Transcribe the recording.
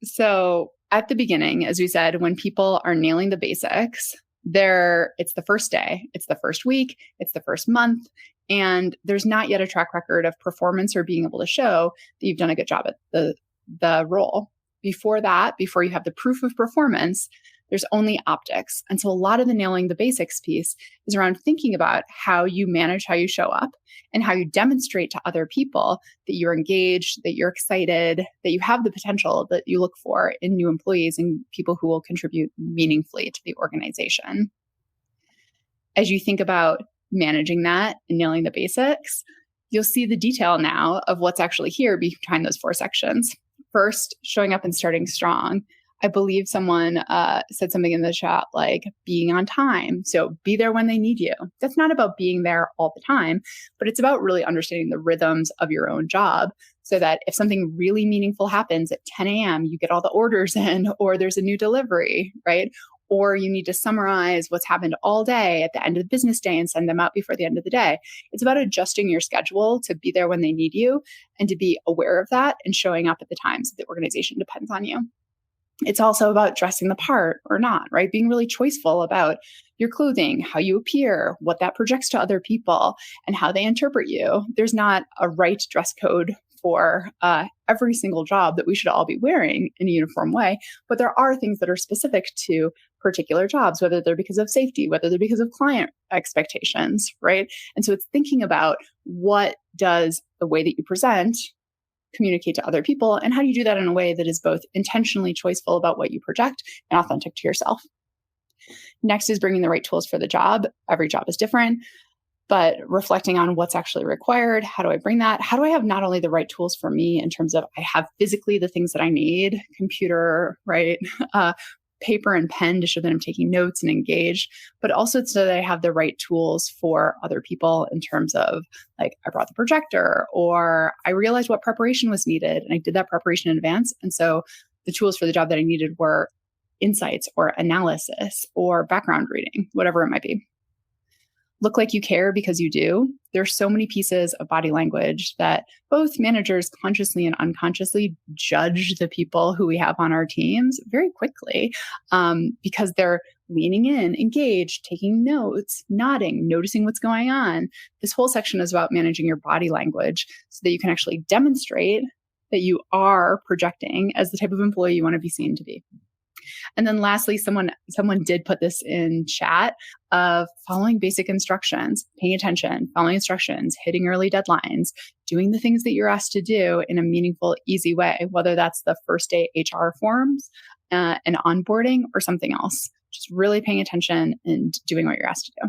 So at the beginning, as we said, when people are nailing the basics, it's the first day, it's the first week, it's the first month, and there's not yet a track record of performance or being able to show that you've done a good job at the role. Before that, before you have the proof of performance, there's only optics. And so a lot of the nailing the basics piece is around thinking about how you manage how you show up and how you demonstrate to other people that you're engaged, that you're excited, that you have the potential that you look for in new employees and people who will contribute meaningfully to the organization. As you think about managing that and nailing the basics, you'll see the detail now of what's actually here behind those 4 sections. First, showing up and starting strong. I believe someone said something in the chat like being on time. So be there when they need you. That's not about being there all the time, but it's about really understanding the rhythms of your own job so that if something really meaningful happens at 10 a.m., you get all the orders in, or there's a new delivery, right? Or you need to summarize what's happened all day at the end of the business day and send them out before the end of the day. It's about adjusting your schedule to be there when they need you and to be aware of that and showing up at the times the organization depends on you. It's also about dressing the part or not, right? Being really choiceful about your clothing, how you appear, what that projects to other people, and how they interpret you. There's not a right dress code for every single job that we should all be wearing in a uniform way, but there are things that are specific to particular jobs, whether they're because of safety, whether they're because of client expectations, right? And so it's thinking about what does the way that you present communicate to other people, and how do you do that in a way that is both intentionally choiceful about what you project and authentic to yourself. Next is bringing the right tools for the job. Every job is different, but reflecting on what's actually required. How do I bring that? How do I have not only the right tools for me in terms of I have physically the things that I need, computer, right? Paper and pen to show that I'm taking notes and engaged, but also so that I have the right tools for other people in terms of like, I brought the projector, or I realized what preparation was needed and I did that preparation in advance. And so the tools for the job that I needed were insights or analysis or background reading, whatever it might be. Look like you care because you do. There's so many pieces of body language that both managers consciously and unconsciously judge the people who we have on our teams very quickly because they're leaning in, engaged, taking notes, nodding, noticing what's going on. This whole section is about managing your body language so that you can actually demonstrate that you are projecting as the type of employee you want to be seen to be. And then lastly, someone did put this in chat of following basic instructions, paying attention, following instructions, hitting early deadlines, doing the things that you're asked to do in a meaningful, easy way, whether that's the first day HR forms, and onboarding or something else. Just really paying attention and doing what you're asked to do.